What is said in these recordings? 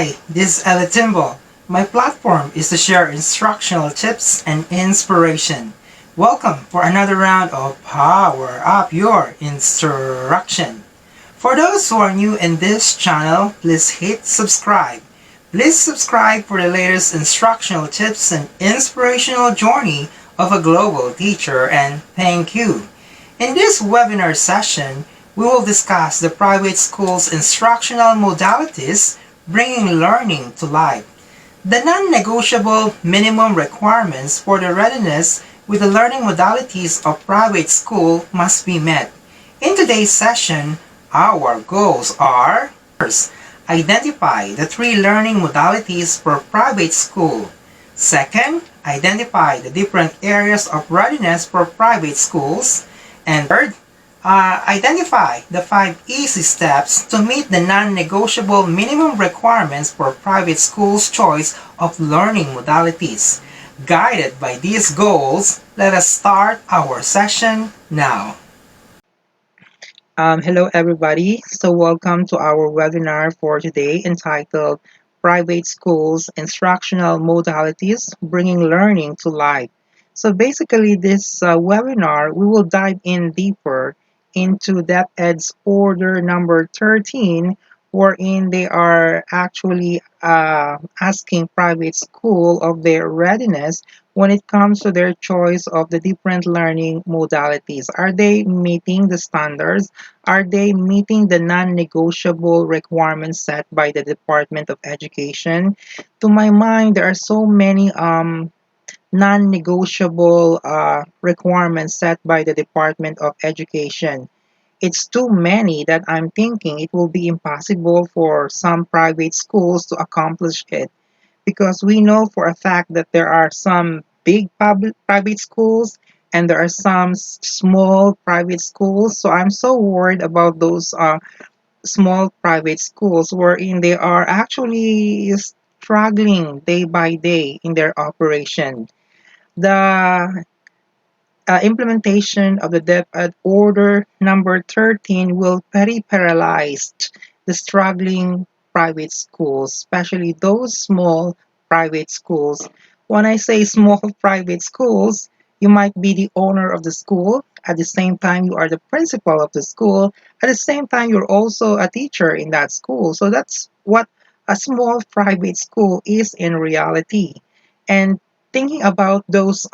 Hi, this is Elitimbo. My platform is to share instructional tips and inspiration. Welcome for another round of Power Up Your Instruction. For those who are new in this channel, please hit subscribe. Please subscribe for the latest instructional tips and inspirational journey of a global teacher, and thank you. In this webinar session, we will discuss the private school's instructional modalities, bringing learning to life. The non-negotiable minimum requirements for the readiness with the learning modalities of private school must be met. In today's session, our goals are: first, identify the three learning modalities for private school. Second, identify the different areas of readiness for private schools. And third, identify the 5 easy steps to meet the non-negotiable minimum requirements for private schools' choice of learning modalities. Guided by these goals, let us start our session now. Hello everybody. So welcome to our webinar for today entitled Private Schools Instructional Modalities, Bringing Learning to Life. So basically this webinar, we will dive in deeper into DepEd's order number 13, wherein they are actually asking private school of their readiness when it comes to their choice of the different learning modalities. Are they meeting the standards? Are they meeting the non-negotiable requirements set by the Department of Education? To my mind, there are so many non-negotiable requirements set by the Department of Education. It's too many that I'm thinking it will be impossible for some private schools to accomplish it, because we know for a fact that there are some big private schools and there are some small private schools. So I'm so worried about those small private schools wherein they are actually struggling day by day in their operation. The implementation of the DepEd Order number 13 will very paralyze the struggling private schools, especially those small private schools. When I say small private schools, you might be the owner of the school. At the same time, you are the principal of the school. At the same time, you're also a teacher in that school. So that's what a small private school is in reality. And thinking about those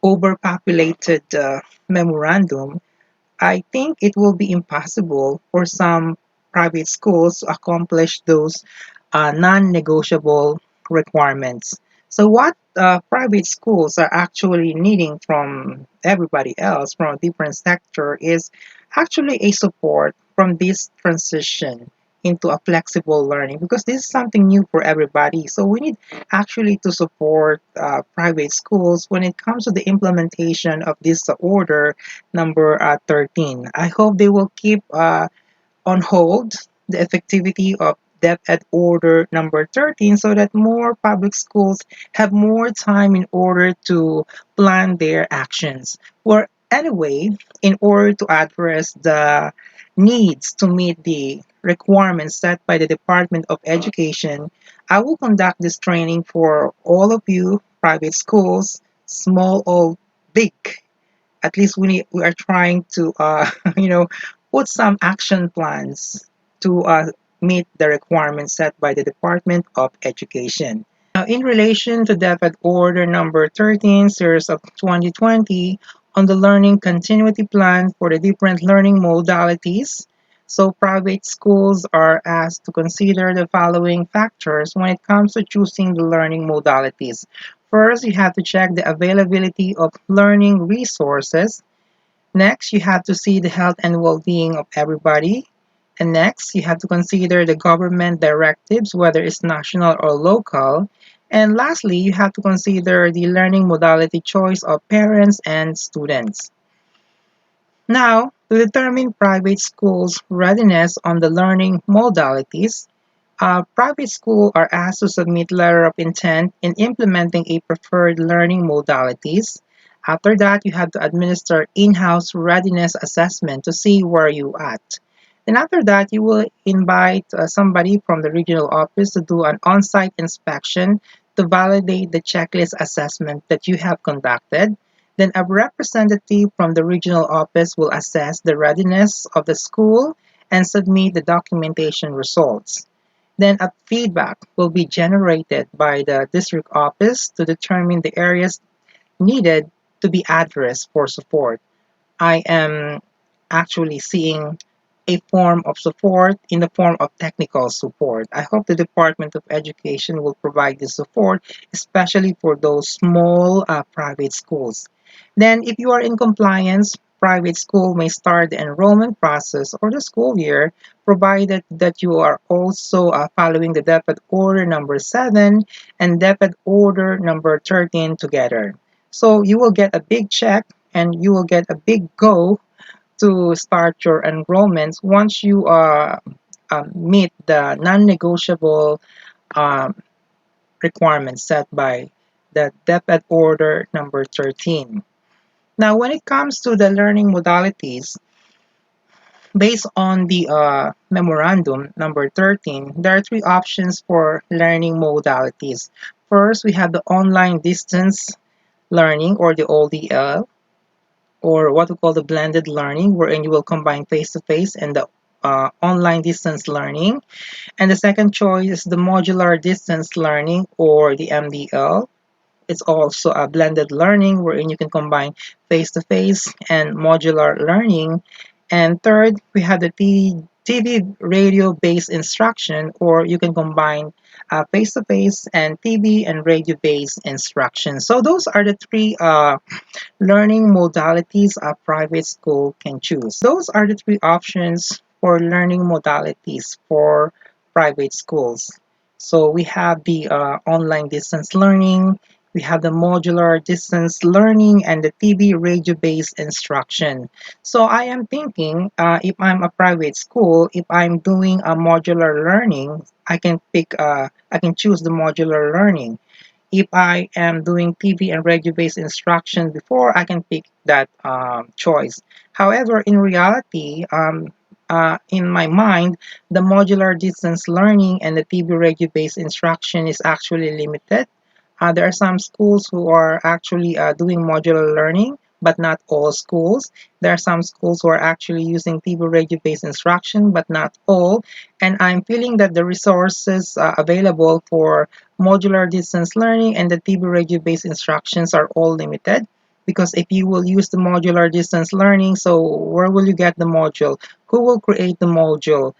overpopulated memorandum, I think it will be impossible for some private schools to accomplish those non-negotiable requirements. So what private schools are actually needing from everybody else, from a different sector, is actually a support from this transition into a flexible learning, because this is something new for everybody. So we need actually to support private schools when it comes to the implementation of this order number 13. I hope they will keep on hold the effectivity of DepEd Order number 13, so that more public schools have more time in order to plan their actions. Or anyway, in order to address the needs to meet the requirements set by the Department of Education, I will conduct this training for all of you private schools, small or big. At least we are trying to put some action plans to meet the requirements set by the Department of Education. Now, in relation to DepEd Order number 13, series of 2020, on the learning continuity plan for the different learning modalities, so private schools are asked to consider the following factors when it comes to choosing the learning modalities. First, you have to check the availability of learning resources. Next, you have to see the health and well-being of everybody. And next, you have to consider the government directives, whether it's national or local. And lastly, you have to consider the learning modality choice of parents and students. Now, to determine private schools' readiness on the learning modalities, private schools are asked to submit letter of intent in implementing a preferred learning modalities. After that, you have to administer in-house readiness assessment to see where you at. Then after that, you will invite somebody from the regional office to do an on-site inspection to validate the checklist assessment that you have conducted. Then a representative from the regional office will assess the readiness of the school and submit the documentation results. Then a feedback will be generated by the district office to determine the areas needed to be addressed for support. I am actually seeing a form of support in the form of technical support. I hope the Department of Education will provide this support, especially for those small private schools. Then, if you are in compliance, private school may start the enrollment process or the school year, provided that you are also following the DepEd Order number 7 and DepEd Order number 13 together. So you will get a big check and you will get a big go to start your enrollments once you meet the non-negotiable um, requirements set by the DepEd Order number 13. Now, when it comes to the learning modalities, based on the memorandum number 13, there are three options for learning modalities. First, we have the online distance learning or the ODL, or what we call the blended learning, wherein you will combine face-to-face and the online distance learning. And the second choice is the modular distance learning or the MDL. It's also a blended learning wherein you can combine face-to-face and modular learning. And third, we have the TV radio-based instruction, or you can combine face-to-face and TV and radio-based instruction. So those are the three learning modalities a private school can choose. Those are the three options for learning modalities for private schools. So we have the online distance learning, we have the modular distance learning, and the TV radio based instruction. So I am thinking if I'm a private school, if I'm doing a modular learning, I can choose the modular learning. If I am doing TV and radio based instruction before, I can pick that choice. However, in reality, in my mind, the modular distance learning and the TV radio based instruction is actually limited. There are some schools who are actually doing modular learning, but not all schools. There are some schools who are actually using TV radio based instruction, but not all. And I'm feeling that the resources available for modular distance learning and the TV radio based instructions are all limited. Because if you will use the modular distance learning, so where will you get the module? Who will create the module?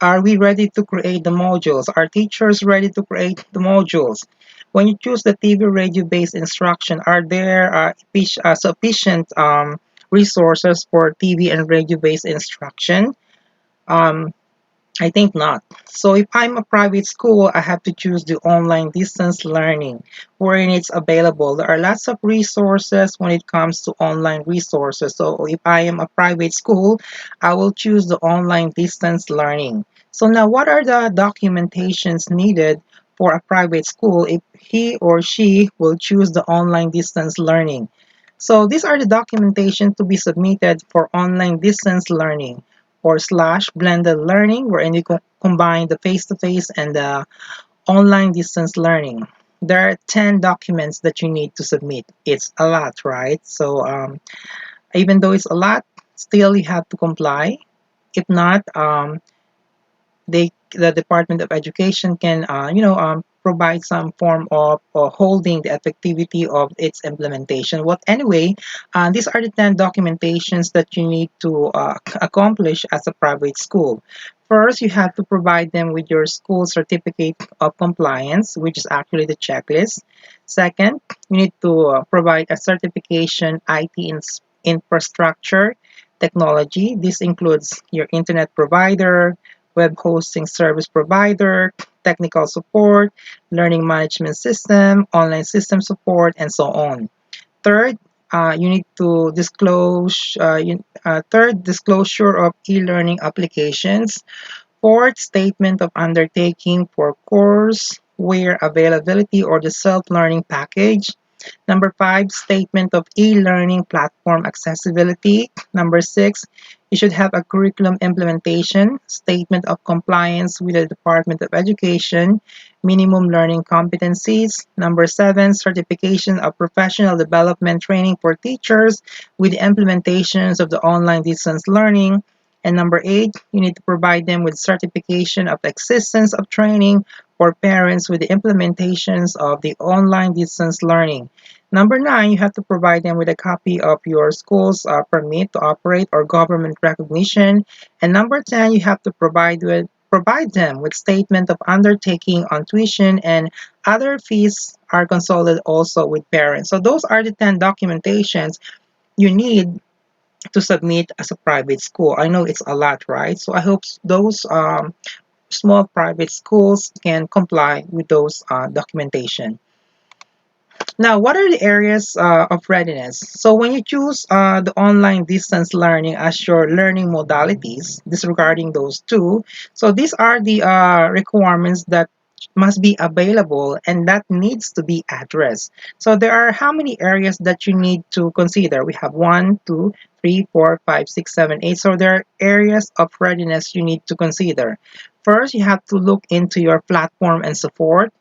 Are we ready to create the modules? Are teachers ready to create the modules? When you choose the TV radio based instruction, are there sufficient resources for TV and radio based instruction? Um, I think not. So if I'm a private school, I have to choose the online distance learning wherein it's available. There are lots of resources when it comes to online resources. So if I am a private school, I will choose the online distance learning. So now what are the documentations needed for a private school if he or she will choose the online distance learning? So these are the documentation to be submitted for online distance learning or slash blended learning, wherein you combine the face-to-face and the online distance learning. There are 10 documents that you need to submit. It's a lot, right? So even though it's a lot, still you have to comply. If not, the Department of Education can provide some form of holding the effectivity of its implementation. What anyway, these are the 10 documentations that you need to accomplish as a private school. First, you have to provide them with your school certificate of compliance, which is actually the checklist. Second, you need to provide a certification infrastructure technology. This includes your internet provider, web hosting service provider, technical support, learning management system, online system support, and so on. Third, you need to third, disclosure of e-learning applications. Fourth, statement of undertaking for course, where availability or the self-learning package. Number 5, statement of e-learning platform accessibility. Number 6, you should have a curriculum implementation, statement of compliance with the Department of Education, minimum learning competencies. Number 7, certification of professional development training for teachers with the implementations of the online distance learning. And number 8, you need to provide them with certification of existence of training for parents with the implementations of the online distance learning. Number 9, you have to provide them with a copy of your school's permit to operate or government recognition. And number 10, you have to provide them with statement of undertaking on tuition and other fees are consulted also with parents. So those are the 10 documentations you need to submit as a private school. I know it's a lot, right? So I hope those small private schools can comply with those documentation. Now, what are the areas of readiness? So when you choose the online distance learning as your learning modalities, disregarding those two, so these are the requirements that must be available and that needs to be addressed. So there are how many areas that you need to consider? We have 1, 2, 3, 4, 5, 6, 7, 8. So there are areas of readiness you need to consider. First, you have to look into your platform and support.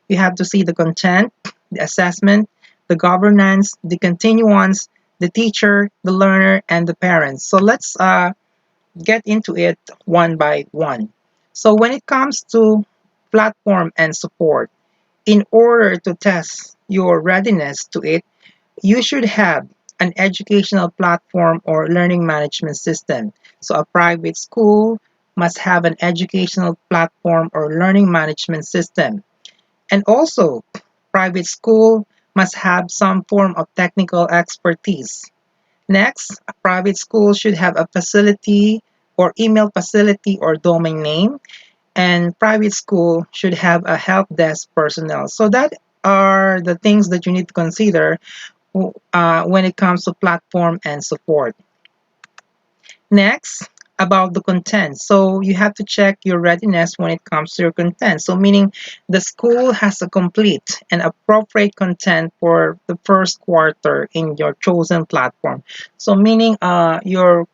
You have to see the content, the assessment, the governance, the continuance, the teacher, the learner, and the parents. So let's get into it one by one. So when it comes to platform and support, in order to test your readiness to it, you should have an educational platform or learning management system. So a private school must have an educational platform or learning management system. And also, private school must have some form of technical expertise. Next, a private school should have a facility or email facility or domain name, and private school should have a help desk personnel. So that are the things that you need to consider when it comes to platform and support. Next, about the content. So you have to check your readiness when it comes to your content. So meaning the school has a complete and appropriate content for the first quarter in your chosen platform. So meaning your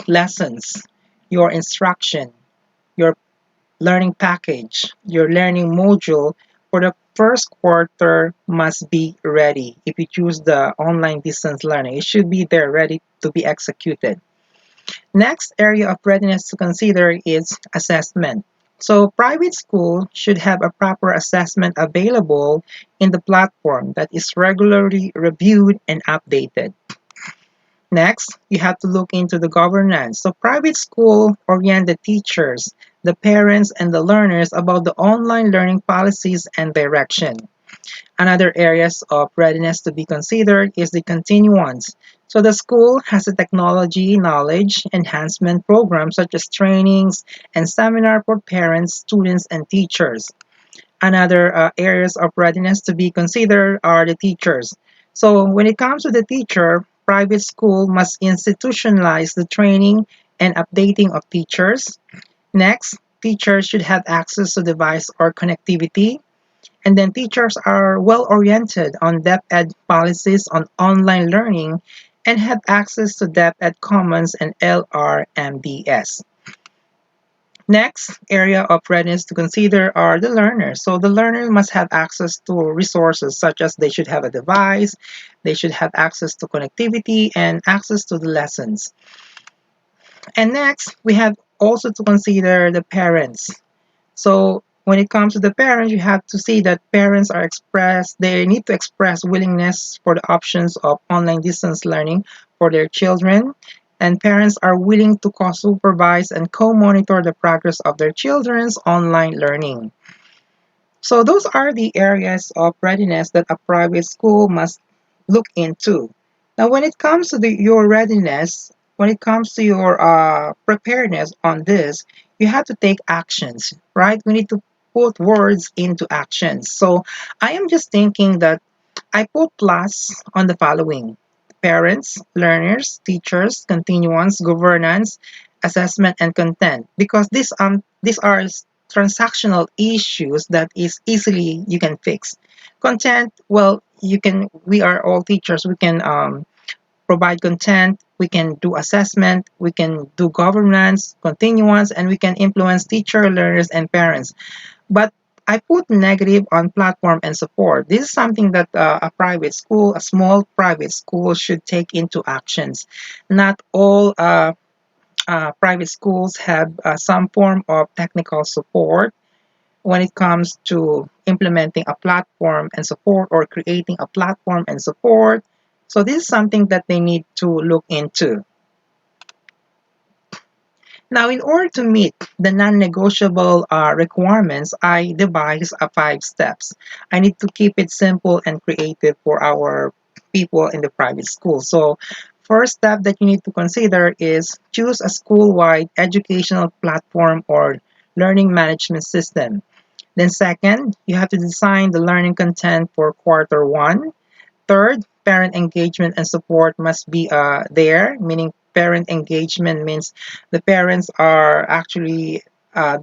lessons, your instruction, your learning package, your learning module for the first quarter must be ready. If you choose the online distance learning, it should be there ready to be executed. Next area of readiness to consider is assessment. So private school should have a proper assessment available in the platform that is regularly reviewed and updated. Next, you have to look into the governance. So private school orient the teachers, the parents, and the learners about the online learning policies and direction. Another areas of readiness to be considered is the continuance. So the school has a technology knowledge enhancement program such as trainings and seminar for parents, students, and teachers. Another areas of readiness to be considered are the teachers. So when it comes to the teacher, private school must institutionalize the training and updating of teachers. Next, teachers should have access to device or connectivity, and then teachers are well oriented on depth ed policies on online learning and have access to depth ed commons and LRMDS. Next area of readiness to consider are the learners. So the learner must have access to resources such as they should have a device, they should have access to connectivity and access to the lessons. And next, we have also to consider the parents. So when it comes to the parents, you have to see that parents are expressed, they need to express willingness for the options of online distance learning for their children. And parents are willing to co-supervise and co-monitor the progress of their children's online learning. So those are the areas of readiness that a private school must look into. Now, when it comes to your readiness, when it comes to your preparedness on this, you have to take actions, right? We need to put words into actions. So I am just thinking that I put plus on the following: parents, learners, teachers, continuance, governance, assessment, and content. Because these are transactional issues that is easily you can fix. Content, well, we are all teachers, we can provide content, we can do assessment, we can do governance, continuance, and we can influence teacher, learners, and parents. But I put negative on platform and support. This is something that a private school, a small private school, should take into actions. Not all private schools have some form of technical support when it comes to implementing a platform and support or creating a platform and support. So this is something that they need to look into. Now, in order to meet the non-negotiable requirements, I devise a 5 steps. I need to keep it simple and creative for our people in the private school. So, first step that you need to consider is choose a school-wide educational platform or learning management system. Then second, you have to design the learning content for quarter one. Third, parent engagement and support must be there, meaning parent engagement means the parents are actually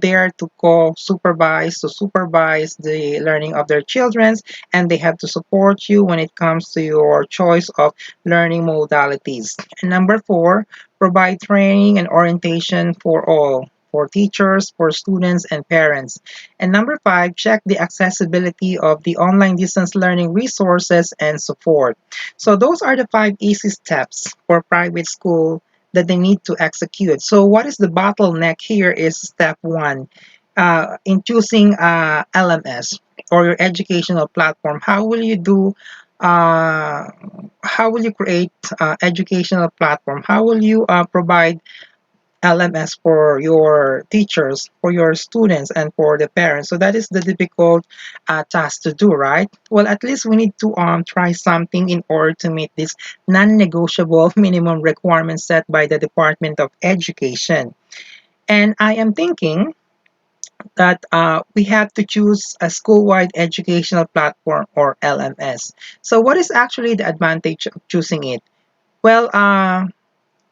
there to supervise the learning of their children, and they have to support you when it comes to your choice of learning modalities. And number four, provide training and orientation for all. For teachers, for students, and parents. And number five, check the accessibility of the online distance learning resources and support. So those are the 5 easy steps for private school that they need to execute. So what is the bottleneck here is step one. In choosing LMS or your educational platform, uh, how will you create educational platform? How will you provide LMS for your teachers, for your students, and for the parents. So that is the difficult task to do, right? Well, at least we need to try something in order to meet this non-negotiable minimum requirements set by the Department of Education. And I am thinking that we have to choose a school-wide educational platform or LMS. So what is actually the advantage of choosing it? Well,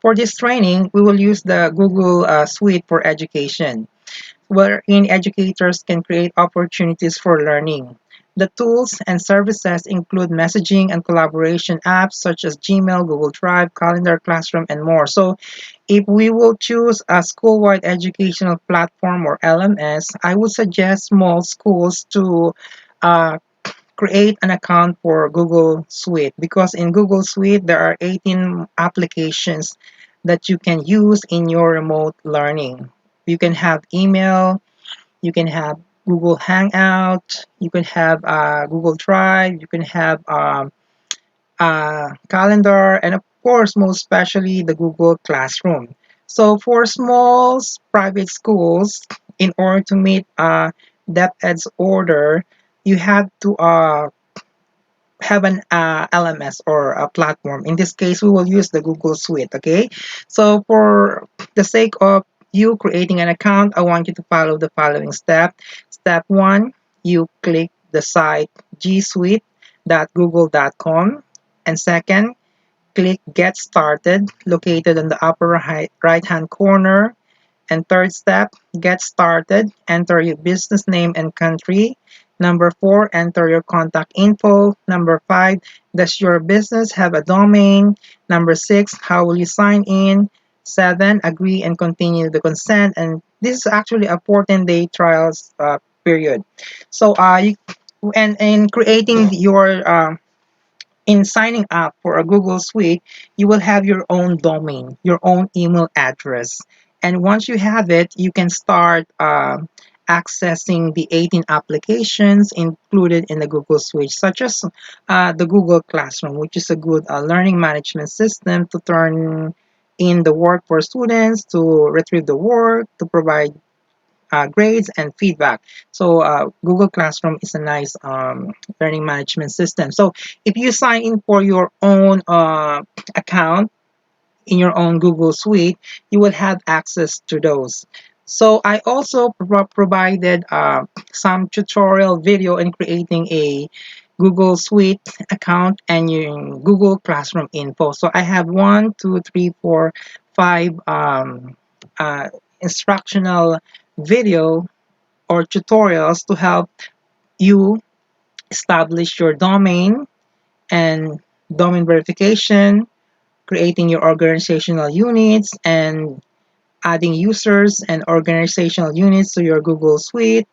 for this training, we will use the Google Suite for Education, wherein educators can create opportunities for learning. The tools and services include messaging and collaboration apps such as Gmail, Google Drive, Calendar, Classroom, and more. So, if we will choose a school-wide educational platform or LMS, I would suggest small schools to uh, create an account for Google Suite because in Google Suite there are 18 applications that you can use in your remote learning. You can have email, you can have Google Hangout, you can have Google Drive, you can have calendar, and of course, most especially the Google Classroom. So for small private schools, in order to meet DepEd's order, you have to have an LMS or a platform. In this case, we will use the Google Suite. Okay, so for the sake of you creating an account, I want you to follow the following step. Step one, you click the site gsuite.google.com, and second, click Get Started, located in the upper right hand corner. And third step, get started. Enter your business name and country. Number four, enter your contact info. Number five, does your business have a domain? Number six, how will you sign in? Seven, agree and continue the consent. And this is actually a 14-day trials period. So and in creating your in signing up for a Google Suite, you will have your own domain, your own email address. And once you have it, you can start accessing the 18 applications included in the Google Suite, such as the Google Classroom, which is a good learning management system to turn in the work for students, to retrieve the work, to provide grades and feedback. So Google Classroom is a nice learning management system. So if you sign in for your own account in your own Google Suite, you will have access to those. So I also provided some tutorial video in creating a Google Suite account and your Google Classroom info. So I have one, two, three, four, five uh, instructional video or tutorials to help you establish your domain and domain verification, creating your organizational units, and adding users and organizational units to your Google Suite.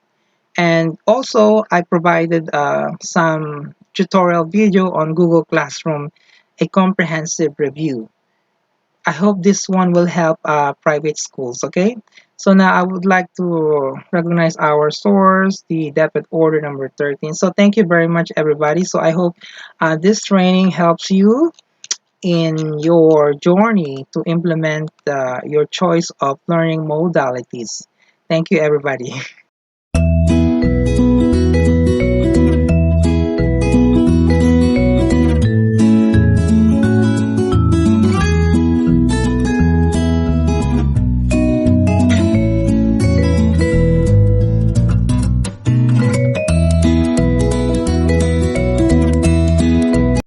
And also, I provided some tutorial video on Google Classroom, a comprehensive review. I hope this one will help private schools, okay? So now I would like to recognize our source, the debit order number 13. So thank you very much, everybody. So I hope this training helps you in your journey to implement your choice of learning modalities. Thank you, everybody.